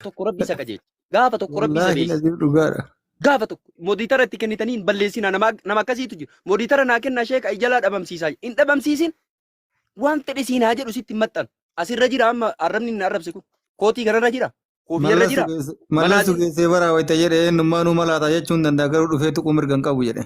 tokko rabbi isa qajeelcha. Gaafa tokko rabbi isa Wallaahi beeksisa. nasiif dhugaadha. Gaafa tokko mooditara itti kennitanii hin balleessina nama akkasiitu jiru. Mooditara naa kenna sheeka jalaa dhabamsiisaa hin dhabamsiisin waan fedhe siin haa jedhu sitti hin maxxan. Asirra jira amma arrabni hin arrabse kun kootii kanarra jira. Koofiyarra jira. Mallasuu geessee bara wayita jedhe eenyummaanuu malaataa jechuun danda'a garuu dhufee tuquu mirga hin qabu jedhe.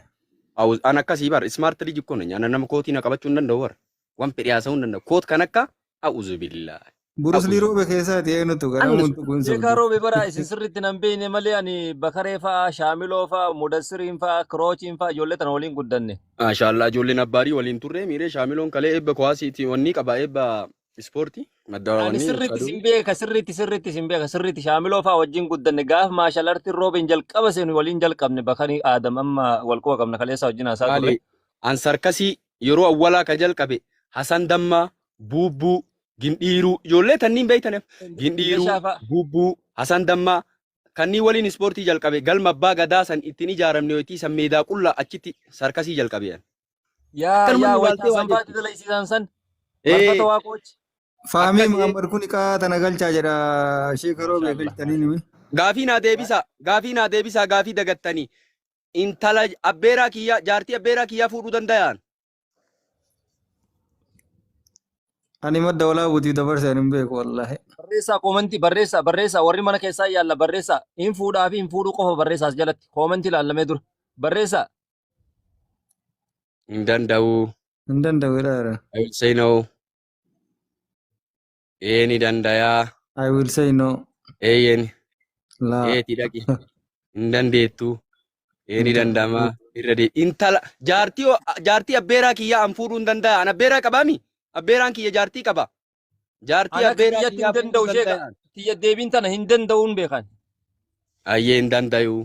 An akkasii bara ismaartilii jikkoon nyaana nama kootii na qabachuu hin danda'u bara. Waan fedhe haasa'uu hin danda'u. Koot kan akka a'uuzu billaa. Buruslii roobe keessaati eenyutu gara muntu kun Sheekaa roobe bara isin sirriitti nan beekne malee ani Bakaree fa'aa, Shaamiloo fa'aa, Mudassiriin fa'aa, Kiroochiin fa'aa ijoollee tana waliin guddanne. Maashaallah ijoolleen abbaarii waliin turre miiree Shaamiloon kalee eebba kuwaasiiti wanni qaba eebba ispoortii madda Ani sirriitti sin beeka sirriitti sin beeka sirriitti Shaamiloo fa'aa wajjin guddanne gaaf maashalartiin roobeen jalqaba seenu waliin jalqabne Bakarii Aadam amma walquba qabna kaleessa wajjin haasaa ture. An sarkasii yeroo awwalaa ka jalqabe Hasan Dammaa, Buubbuu, Gindhiiruu ijoollee tanniin beeytaneef Gindhiiruu, Buubbuu, Hasan Dammaa kanneen waliin ispoortii jalqabe galma abbaa gadaa san ittiin ijaaramne yooti san meedaa qullaa achitti sarkasii jalqabe. Yaa wayita sanbaati dalaisiisan san marfata waaqoochi. Faamii Muhammad kun iqaa tana galchaa jedha sheeka roobe galchanii nimi. Gaafii naa deebisaa gaafii dagattanii intala abbeeraa kiyyaa jaartii abbeeraa kiyyaa fuudhuu danda'an. Ani madda walaa buutii dabarsa hin beeku wallahi. Barreessaa koomantii barreessaa warri mana keessaa yaalla barreessaa hin fuudhaa fi hin fuudhuu qofa barreessaas jalatti koomantii ilaallamee dura barreessaa. Hin danda'u. Hin danda'u ilaala. I will say no. Ni dandayaa. I will say no. Eeyyen. Laa. Eeti dhaqi. Hin dandeettu. Ni danda'ama. Irra dee intala jaartii abbeeraa kiyyaa an fuudhuu hin danda'a. An abbeeraa qabaami. Abbeeraan kiyya jaartii qaba. Jaartii abbeeraa kiyyaa fuudhuu hin danda'an. Kiyya deebiin tana hin danda'uun beekan. Ayyee hin dandayu.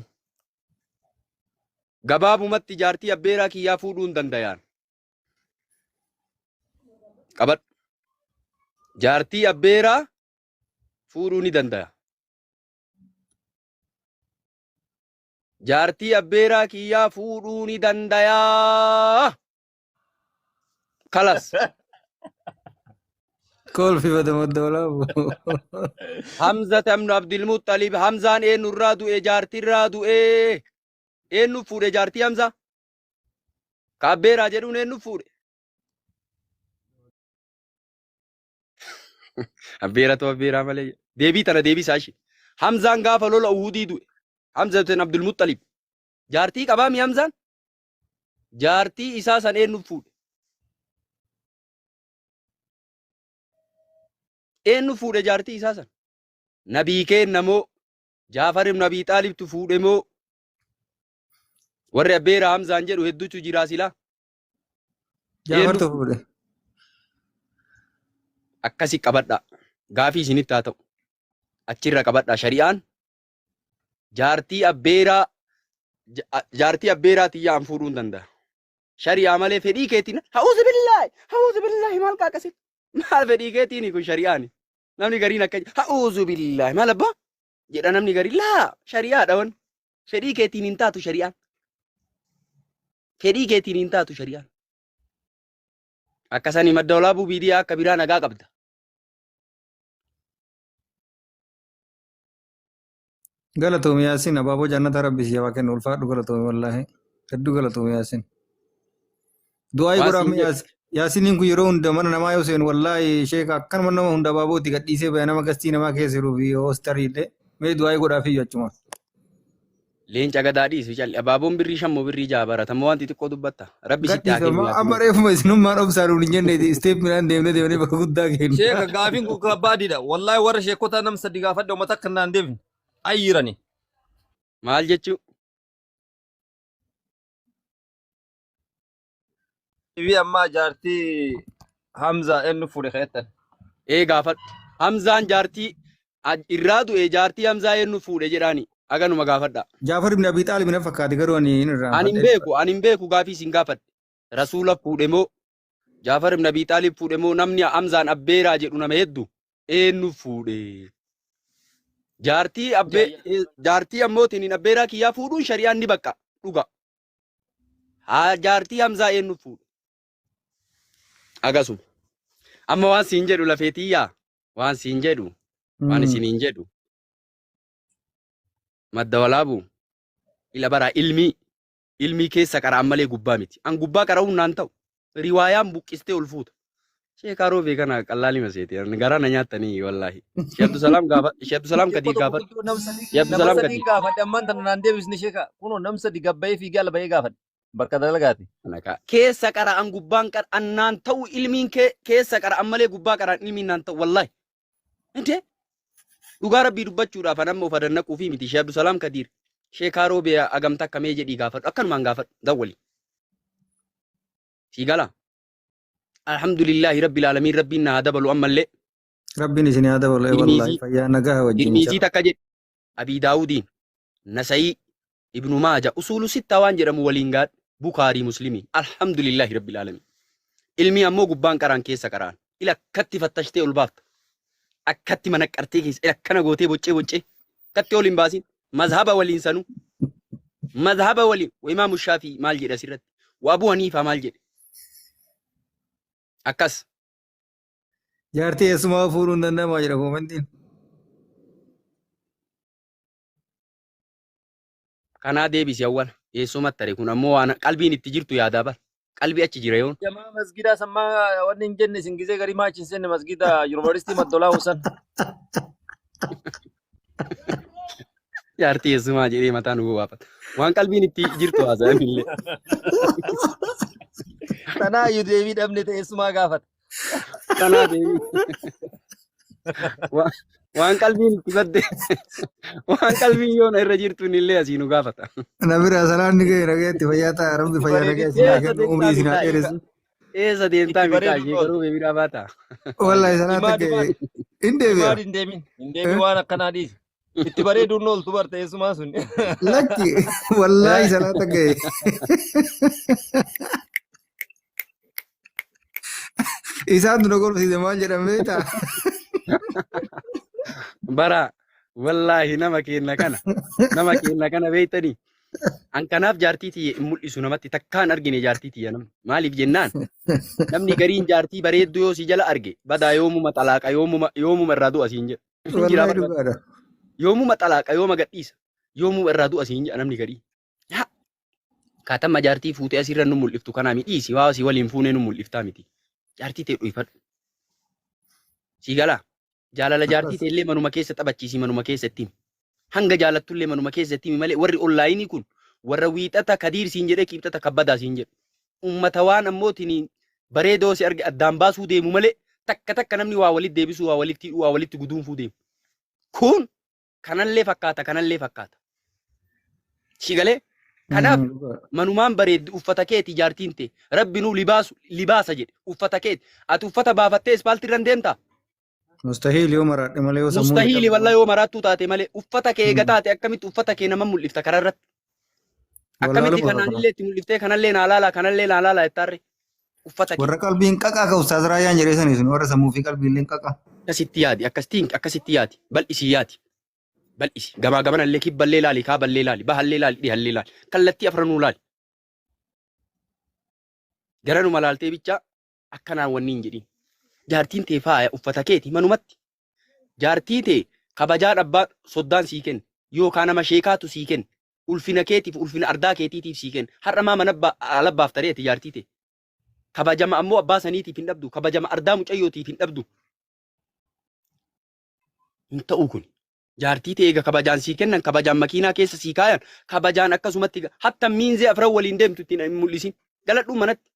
Gabaabumatti jaartii abbeeraa kiyyaa fuudhuu hin danda'an. Qabadhu. Jaartii abbeeraa fuudhuu ni danda'a. Jaartii abbeeraa kiyyaa fuudhuu ni danda'a. Kalas. Kol fi bada madda walaa buu. Hamza tamnu Abdulmuttalib Hamzaan eenyu irraa du'e jaartii irraa du'e. Eenyu fuudhe jaartii Hamza? Ka abbeeraa jedhuun eenyu fuudhe? Abbeeratu abbeeraa malee. Deebii tana deebisaa ishee. Hamzaan gaafa lola Uhudii du'e. Hamza tan Abdulmuttalib. Jaartii qabaami Hamzaan? Jaartii isaa san eenyu fuudhe? Eenyu fuudhe jaartii isaa san? Nabii kenna moo Jaafar ibn Abi Xaalibtu fuudhe moo warri abbeeraa Hamzaan jedhu hedduutu jira silaa? Jaafartu fuudhe. Akkasi qabadha. Gaafii isinitti haa ta'u. Achirra qabadha. Shari'aan jaartii abbeeraa tiyyaan fuudhuu hin danda'a. Shari'aa malee fedhii keetiin ha'uuzu billaahi maal qaaqasin? Maal fedhii keetiin kun shari'aani? Namni gariin akka ha'uuzu billaahi maal abbaa? Jedha namni garii laa shari'aadha wan. Fedhii keetiin hin taatu shari'aan. Fedhii keetiin hin taatu shari'aan. Akkasanii madda walaabuu biidiyaa akka biraa nagaa qabda. Galatoomii Yaasin abaaboo jannata rabbi siyaa waa kennu ulfaadhu galatoomii wallaahi. Hedduu galatoomii Yaasin. Du'aa godhamu Yaasiniin kun yeroo hunda mana namaa yoo seenu wallaahi sheeka akkanuma nama hunda abaaboo itti gadhiisee baya nama gastii namaa keessa jiruu fi hoostarii illee mee du'aa godhaaf iyyuu achuma. Leenca gadaa dhiisu calli abaaboon birrii shammoo birrii jaha baratamoo wanti xiqqoo dubbatta. Rabbi sitti haa kennu. Amma reefuma isinummaan obsaaruun hin jenne isteep midhaan deemnee bakka guddaa kennu. Sheeka gaafiin kun kabbaadiidha. Wallaahi warra sheekota nam sadi gaafadhe uummata akka naan deebine. Ayyirani. Maal jechuu? Ibi amma jaartii Hamza eenyu fuudhe keettan. Gaafadhu. Hamzaan jaartii irraa du'e jaartii Hamzaa eenyu fuudhe jedhaani. Aganuma gaafadha. Jaafar ibn Abi Xaalib na fakkaate garuu ani hin irraa. Ani hin beeku gaafii isin gaafadhe. Rasuula fuudhe moo Jaafar ibn Abi Xaalib fuudhe moo namni Hamzaan abbeeraa jedhu nama hedduu eenyu fuudhe? Jaartii ammootiin abbeeraa kiyyaa fuudhuun shari'aan ni bakka dhuga. Jaartii Hamzaa eenyu fuudhe? Agasuma. Amma waan siin jedhu lafeetiyyaa waan siin jedhu waan isiniin jedhu madda walaabu ila bara ilmii keessa qara'an malee gubbaa miti. An gubbaa qara'uun naan ta'u riwaayaan buqqistee ol fuuta. Sheekaa roobee kana qallaali maseeti. Garaa na nyaattanii wallaahi. Sheekh Abdusalaam gaafa Sheekh Abdusalaam Kadir gaafa Sheekh Abdusalaam Kadir. gaafadhe ammaan tana naan deebisni sheeka kunoo nam sadi gabbayee fiigee ala bahee gaafadhe bakka dalagaati. Keessa qara'an gubbaan qara'an naan ta'u ilmiin keessa qara'an malee gubbaa qara'an ilmiin naan ta'u wallaahi. Intee dhugaa rabbii dubbachuudhaaf anamma of adannaquu fi miti. Sheekh Abdusalaam Kadir sheekaa roobee agamta akkamee jedhii gaafadhu akkanumaan gaafadhu dawwali. Siigala. Alhamdulillahi rabbil alamin rabbiin na dabalu ammallee. Rabbiin isin haa dabalu wallahi fayyaa nagaa wajjin. Tirmiizii takka jedhe Abii Daawudiin Nasayii Ibnu Maaja usulu sitta waan jedhamu waliin gaadhe Bukaarii Muslimii alhamdulillahi rabbil alamin. Ilmi ammoo gubbaan qaraan keessa qaraan ila akkatti fattashtee ol baafta. Akkatti mana qartee keessa ila akkana gootee boccee akkatti ol hin baasin mazhaba waliin sanu mazhaba waliin Imaamu Shaafii maal jedha asirratti wa Abuu Haniifaa maal jedhe akkas. Jaartii eessumaa fuudhuun danda'amaa jira koomantiin. Kanaa deebisi awwala eessumatti tare kun ammoo waan qalbiin itti jirtu yaadaa bara qalbii achi jira yoon. Jamaa masgidaa sammaa wanni hin jenne isin gisee garii maachin senne masgida yuunivarsiitii Maddolaa Husan. Jaartii eessumaa jedhee mataa nu baafata. Waan qalbiin itti jirtu haasa'an illee. Tanaa iyyuu deebii dhabne ta'e eessumaa gaafata. Kanaa deebii. Waan qalbiin itti badde waan qalbiin yoona irra jirtuun illee asii nu gaafata. Nabira salaanni ga'e nagayetti fayyaa ta'a rabbi fayyaa nagaya isin haa kennu umrii isin haa dheeressu. Eessa deemtaa miidhaa ishee garuu beebiidhaa baata. Wallahi salaata ga'e hin deebi'a. Hin deebiin waan akkanaa dhiisi. Itti bareeduun ooltu barte eessumaa sun. Lakki wallahi salaata ga'e. Isaan dura golfisiise maal jedhamee ta'a. Bara wallaahi nama kenna kana beektanii an kanaaf jaartii tiyye hin mul'isu namatti takkaan argine jaartii tiyya namni maaliif jennaan namni gariin jaartii bareedduu yoo si jala arge badaa yoomuma xalaaqa yoomuma irraa du'a siin jedha yoomuma xalaaqa yooma gadhiisa yoomuma irraa du'a siin jedha namni garii kaatamma jaartii fuutee asirra nu mul'iftu kanaa midhiisi waa si waliin fuunee nu mul'iftaa miti jaartii ta'e dhuifadhu si galaa. Jaalala jaartii ta'ellee manuma keessa taphachiisi manuma keessa ittiin hanga jaalattullee manuma keessa ittiin malee warri onlaayinii kun warra wiixata Kadiir siin jedhee kibxata kabbadaa siin jedhu ummata waan ammootiin bareedoo si arge addaan baasuu deemu malee takka namni waa walitti deebisuu waa walitti guduunfuu deemu kun kanallee fakkaata shigalee kanaaf manumaan bareeddi uffata keeti jaartiin ta'e rabbinuu libaasa jedhe uffata keeti ati uffata baafattee ispaaltii irra deemtaa. Mustahili yoo maraadhe malee yoo sammuu. Mustahili walla yoo maraattuu taate malee uffata kee eega taate akkamitti uffata kee nama mul'ifta karaa irratti. Akkamitti kanallee itti mul'iftee kanallee naa laala jettaarre uffata kee. Warra qalbiin qaqaa ka Ustaaz Raayyaan jedhee sanis warra sammuu fi qalbiillee qaqaa. Akkasitti yaadi bal'isi gamaa gamanallee kibballee laali kaaballee laali bahallee laali dhihallee laali kallattii afranuu laali. Garanuma laaltee bichaa akkanaan wanni hin jedhin. Jaartiin tee faaya uffata keeti manumatti. Jaartii tee kabajaa dhabbaa soddaan sii kenna yookaan nama sheekaatu sii kenna ulfina keetiif ulfina ardaa keetiitiif sii kenna har'amaa mana alabbaaf tareeti jaartii tee kabajama ammoo abbaa saniitiif hin dhabdu kabajama ardaa mucayyootiif hin dhabdu. Hin ta'u kun jaartii tee eega kabajaan sii kennan kabajaan makiinaa keessa sii kaayan kabajaan akkasumatti hatta miinzee afran waliin deemtu ittiin hin mul'isin galadhuu manatti.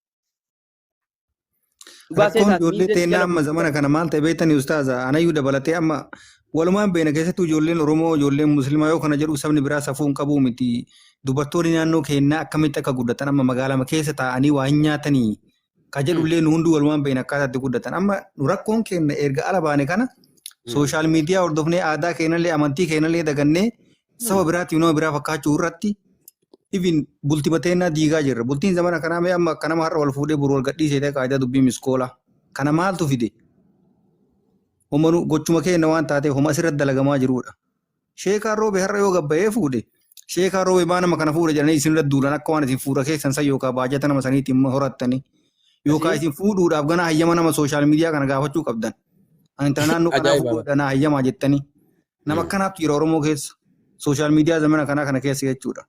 Rakkoon ijoollee teennaa amma zamana kana maal ta'e beektanii Ustaaza anayyuu dabalatee amma walumaan beena keessattuu ijoolleen Oromoo ijoolleen Musliimaa yoo kana jedhu sabni biraa safuu hin qabu miti dubartoonni naannoo keenyaa akkamitti akka guddatan amma magaalaa keessa taa'anii waa hin nyaatanii ka jedhullee nu hunduu walumaan beena akkaataatti guddatan amma nu rakkoon keenya erga ala baane kana sooshaal miidiyaa hordofnee aadaa keenyallee amantii keenyallee dagannee saba biraatiif nama biraa fakkaachuu irratti even bultii bateennaa diigaa jirra. Bultiin zamana kanaa mee amma akka nama har'a wal fuudhee buru wal gadhiisee ta'e qaayidaa dubbii miskoola. Kana maaltu fide? Homanu gochuma keenya waan taateef homa asirratti dalagamaa jirudha. Sheekaan roobee har'a yoo gabbayee fuudhe sheekaan roobee baa nama kana fuudhe jedhanii isin irratti duulan akka waan isin fuudha keessan san yookaan baajata nama saniitiin horattanii yookaan isin fuudhuudhaaf gana hayyama nama sooshaal miidiyaa kana gaafachuu qabdan. Ani tana naannoo kanaa fuudhana hayyamaa jettanii nama akkanaatu jira Oromoo keessa. Sooshaal miidiyaa zamana kana keessa jechuudha.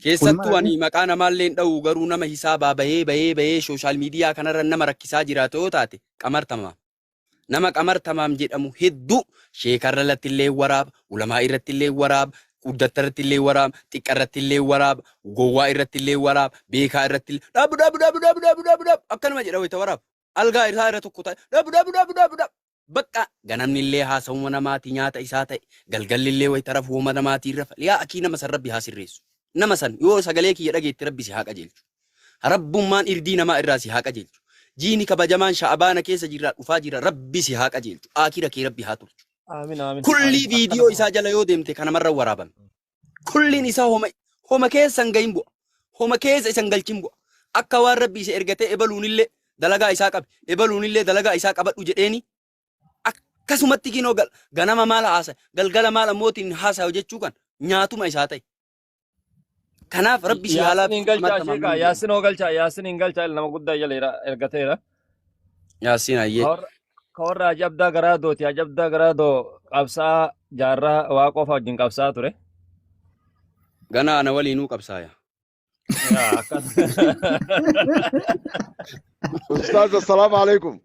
Keessattuu ani maqaa namaallee dha'u garuu nama hisaabaa bahee sooshaal miidiyaa kanarra nama rakkisaa jiraatu yoo taate qamartamaam. Nama qamartamaam jedhamu hedduu sheekarra irratti illee waraaba, ulamaa irratti illee waraaba, guddatta irratti illee waraaba, xiqqa irratti illee waraaba, gowwaa irratti illee waraaba, beekaa irratti illee dhabu akkanuma jedha wayita waraaba. Algaa isaa irra tokko ta'e dhabu bakka ganamni illee haasawuma namaati nyaata isaa ta'e galgalli illee wayita rafuuma namaati rafa yaa akii nama san rabbi haa sirreessu. Nama san yoo sagalee kiyya dhageetti rabbi si haa qajeelchu. Rabbummaan irdii namaa irraa si haa qajeelchu. Jiini kabajamaan sha'abaana keessa jirraa dhufaa jira rabbi si haa qajeelchu. Akira kee rabbi haa tolchu. Kulli viidiyoo isaa jala yoo deemte kanamarra waraabame. Kulliin isaa homa keessa hin gahin bu'a. Homa keessa isa hin galchin bu'a. Akka waan rabbi isa ergatee ebaluunillee dalagaa isaa qabe. Ebaluunillee dalagaa isaa qabadhu jedheeni. Akkasumatti kinoo ganama maal haasa'e galgala maal ammootiin haasa'u jechuu kan nyaatuma isaa ta'e. Kanaaf rabbi si haalaaf Yaasin oo galchaa Yaasin hin galchaa nama guddaa jala ergateera. Yaasin ayyee. Ka warra ajabdaa garaa dooti ajabdaa garaa doo qabsaa jaarraa waa qofa wajjin qabsaa ture. Ganaa ana waliinuu qabsaaya. Ustaz, assalamu alaikum.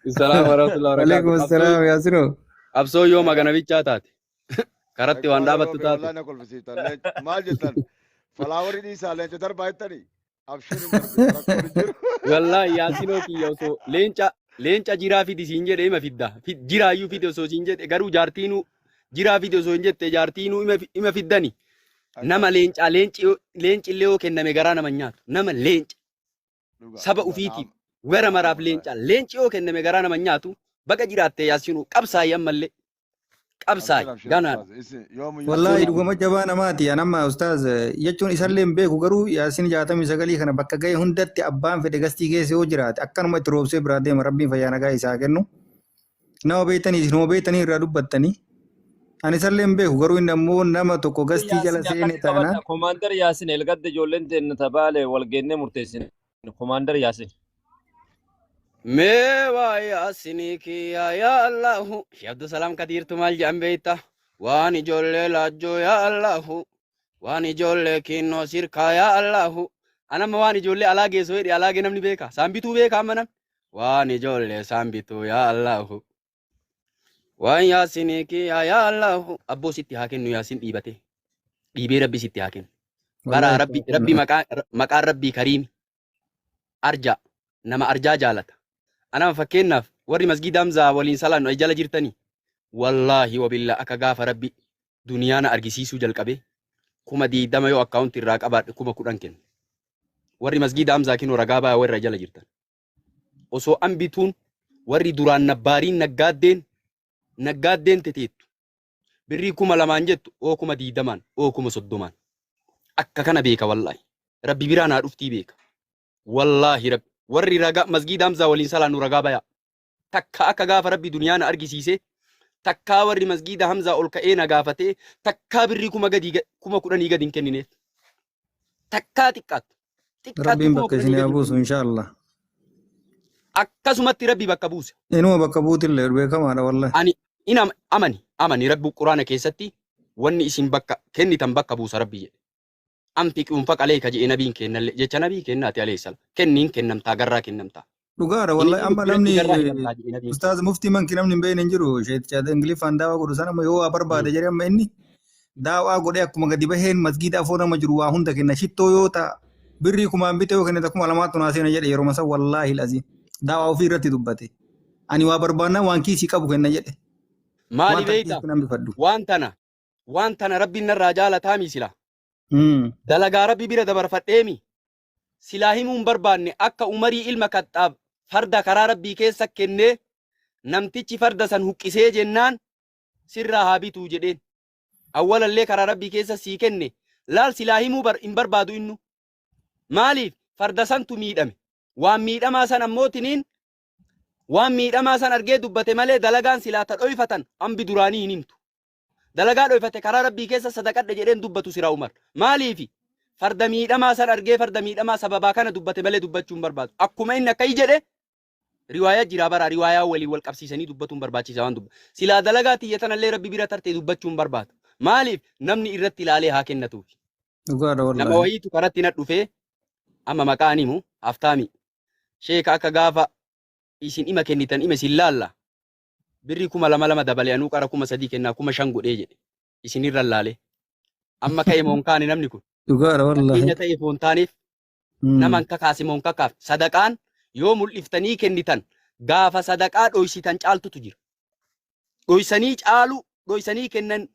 Assalamu warahmatullahi wabarakatuh. Waalaikum assalam Yaasinoo. Qabsoo yoo magana bichaa taate. Karatti waan dhaabattu taate. Wallahi na kolfisiitan. Maal jettan? Falaawarii dhiisaa leenca darbaa jettanii? Abshirin Wallahi Yaasinoo kiyya osoo leenca jiraa fidi siin jedhe ima fidda. Jiraayyuu fidi osoo siin jedhe garuu jaartiinuu jiraa fidi osoo hin jette jaartiinuu ima fiddani. Nama leenci illee yoo kenname garaa nama nyaatu. Nama leenca. Saba ufiitiif wera maraaf leenci yoo kenname garaa nama nyaatu baga jiraatte Yaasinuu qabsaayyan mallee. Qabsaay ganaan. Wallahi dhugama jabaa namaati anamma ustaaz jechuun isallee hin beeku garuu Yaasin 69 kana bakka ga'e hundatti abbaan fedhe gastii keessa yoo jiraate akkanuma itti roobsee biraa deema rabbiin fayyaa nagaa isaa kennu. Nama beektanii irraa dubbattanii. Ani isallee hin beeku garuu inni ammoo nama tokko gastii jala seene taana. Komaandar Yaasin elgadde ijoolleen teenne tabaale walgeennee murteessine. Komaandar Yaasin. Meewaa Yaasinii kiyya yaa Allahu. Shee Abdusalaam Kadiirtu maal jedhan beekta? Waan ijoollee laajjoo yaa Allahu. Waan ijoollee kinnoo sirkaa yaa Allahu. Anamma waan ijoollee alaa geessoo hidhe alaa namni beeka. Saambituu beeka amma namni. Waan ijoollee saambituu yaa Allahu. Waan Yaasinii kiyya yaa Allahu. Abboo sitti haa kennu Yaasin dhiibate. Dhiibee rabbi sitti haa kennu. Bara rabbi maqaan rabbii kariimi. Arja. Nama arjaa jaalata. Anama fakkeenyaaf warri masgiida Hamzaa waliin salaannu ay jala jirtanii. Wallaahi wabillaa akka gaafa rabbi duniyaana argisiisuu jalqabe. 20 yoo akkaawunti irraa qabaadhe 10 kennu. Warri masgiida Hamzaa kinoo ragaa ba'aa warra jala jirtan. Osoo ambituun warri duraan nabbaariin naggaaddeen teteettu. Birrii 2,000 jettu oo 20 oo 30. Akka kana beeka wallaahi. Rabbi biraa naa dhuftii beeka. Wallaahi rabbi. Warri ragaa masgiida Hamzaa waliin salaannu ragaa ba'aa. Takka akka gaafa rabbi duniyaana argisiise. Takkaa warri masgiida Hamzaa ol ka'ee na gaafatee takkaa birrii 10,000 gadi hin kennineef. Takkaa xiqqaatu. Rabbiin bakka isin haa buusu inshaallah. Akkasumatti rabbi bakka buuse. Inuma bakka buutillee beekamaadha wallahi. Ani amani rabbi quraana keessatti wanni isin bakka kennitan bakka buusa rabbi jedhe. Anfiquu faqaleeka jedhe nabiin kennalle jecha nabii kennaati alayhi salaam. Kenniin kennamtaa garraa kennamtaa. Dhugaadha wallahi amma namni ustaaz muftii manki namni hin beekne hin jiru sheetichaadha ingiliffaan daawaa godhu sana yoo waa barbaade jedhe amma inni daawaa godhee akkuma gadi baheen masgiida afoo nama jiru waa hunda kenna shittoo yoo ta'a birrii kumaan bitee yoo kennite 2,000 naasee jedhe yeroo masa wallaahi laziin daawaa ofii irratti dubbate ani waa barbaannaa waan kiisii qabu kenna jedhe. Maali beekta waan tana rabbiin narraa jaalataa miisila. Dalagaa rabbi bira dabarfadheemi silaa himuun barbaanne akka Umarii ilma Kaxaab farda karaa rabbii keessa kennee namtichi farda san huqqisee jennaan sirraa haa bituu jedheen. Awwalallee karaa rabbii keessa sii kenne laal silaa himuu hin barbaadu innu. Maaliif farda santu miidhame waan miidhamaa san ammootiniin waan miidhamaa san argee dubbate malee dalagaan silaa ta dhoyfatan ambi duraanii hin himtu. Dalagaa dhoyfate karaa rabbii keessa sadaqadhe jedheen dubbatu siraa Umar. Maaliifi farda miidhamaa san argee farda miidhamaa sababaa kana dubbate malee dubbachuun barbaadu. Akkuma inni akka jedhe riwaayaa jira bara riwaayaa waliin wal qabsiisanii dubbachuun barbaachisaa waan dubbatu. Silaa dalagaa xiyyatanallee rabbi bira tartee dubbachuun barbaadu. Maaliif namni irratti ilaalee haa kennatuuf. Dhugaadha Nama wallahi. wayiitu karatti na dhufee amma maqaan himu haftaami. Sheeka akka gaafa isin ima kennitan ima isin laalla. Birrii 2,200 dabalee anuu qara 3,000 kennaa 5,000 godhee jedhe. Isinirra laalee. Amma ka'e moo hin kaane namni kun. Dhugaadha wallahi. Fakkeenya ta'eef moo hin taaneef nama hin kakaase moo hin kakaafne. Sadaqaan yoo mul'iftanii kennitan gaafa sadaqaa dhoysitan caaltutu jira. Dhoysanii caalu dhoysanii kennan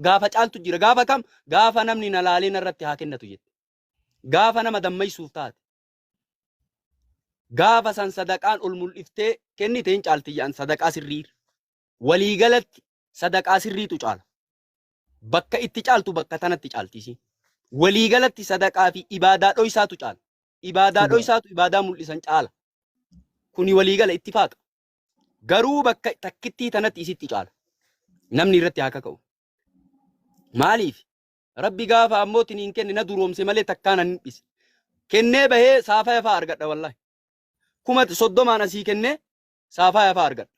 gaafa caaltu jira. Gaafa kam? Gaafa namni na laalee narratti haa kennatu jette. Gaafa nama dammaysuuf taate. Gaafa san sadaqaan ol mul'iftee kenniteen caaltiyyaan sadaqaa sirriir. Waliigalatti sadaqaa sirriitu caala. Bakka itti caaltu bakka tanatti caaltisi. Waliigalatti sadaqaa fi ibaadaa dhoysaatu caala. Ibaadaa dhoysaatu ibaadaa mul'isan caala. Kuni waliigala ittifaaqa. Garuu bakka takkittii tanatti isitti caala. Namni irratti haa kaka'u. Maaliif? Rabbi gaafa ammootiin hin kenne na duroomse malee takkaan hin dhise. Kennee bahee saafaa yafaa argadha wallahi. 30 asii kennee saafaa yafaa argadha.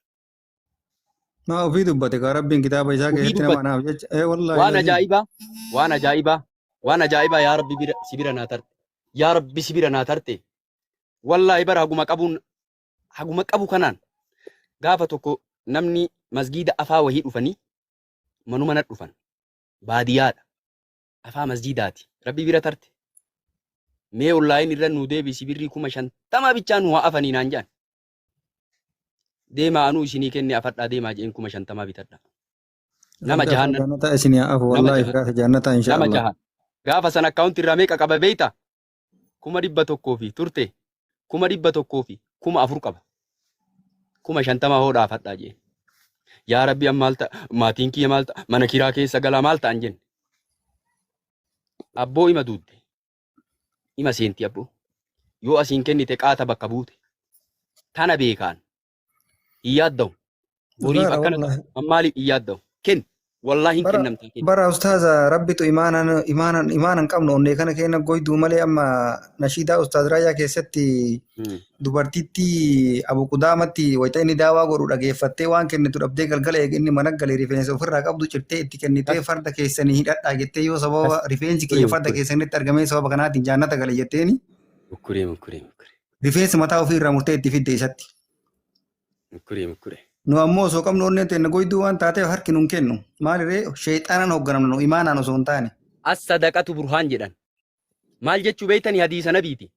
Maa ofii dubbate kaa Rabbiin kitaaba isaa keessatti nama naaf jecha. Wallahi. Waan ajaa'ibaa, waan ajaa'ibaa, waan ajaa'ibaa yaa Rabbi sibira naa tarte. Yaa Rabbi sibira naa tarte. Wallahi bara haguma qabu kanaan gaafa tokko namni masgiida afaa wahii dhufanii manuma na dhufan. Baadiyyaadha. Afaa masjiidaati. Rabbi bira tarte. Mee ollaayin irra nuu deebisi birrii 50,000 bichaa nu haa afanii naan jaan. Deemaa anuu isinii kenne afadhaa deemaa jeen 50,000 bitadha. Nama jahannan. Jannata isinii afu wallahi firaasa jannata Nama inshaallah. jahan. Gaafa san akkaawunti irraa meeqa qaba beeyta? 100,000 fi turte 100,000 fi 4,000 qaba. 50,000 hoodhaa afadhaa jeen. Yaa Rabbi ammaal ta'a maatiin kiyya maal ta'a mana kiraa keessa galaa maal ta'an jenne. Abboo ima duudde. Ima seenti abboo. Yoo asiin kennite qaata bakka buute. Tana beekaan. Hin yaadda'u. Boriif akkana maaliif hin yaadda'u? Kenni. Wallahi hin kennamte. Bara ustaaza rabbitu imaanan qabnu onnee kana keenya goyduu malee amma nashiidaa ustaaz Raayyaa keessatti dubartiitti abuqudaamatti wayita inni daawaa godhu dhageeffattee waan kennitu dhabdee galgala inni mana galee rifeensa ofirraa qabdu cirtee itti kennitee farda keessanii hidhadhaa jettee yoo sababa rifeensi kiyya farda keessanitti argamee sababa kanaatiin jaannata gale jetteeni. Mukkuree. Rifeensi mataa ofirraa murtee itti fidde isatti. Mukkuree. Nu ammoo osoo qabnu onnee teenne goyduu waan taateef harki nun kennu. Maalirree sheexaanaan hoogganamnu imaanaan osoo hin taane. As sadaqatu burhaan jedhan. Maal jechuu beeytanii hadiisa nabiiti.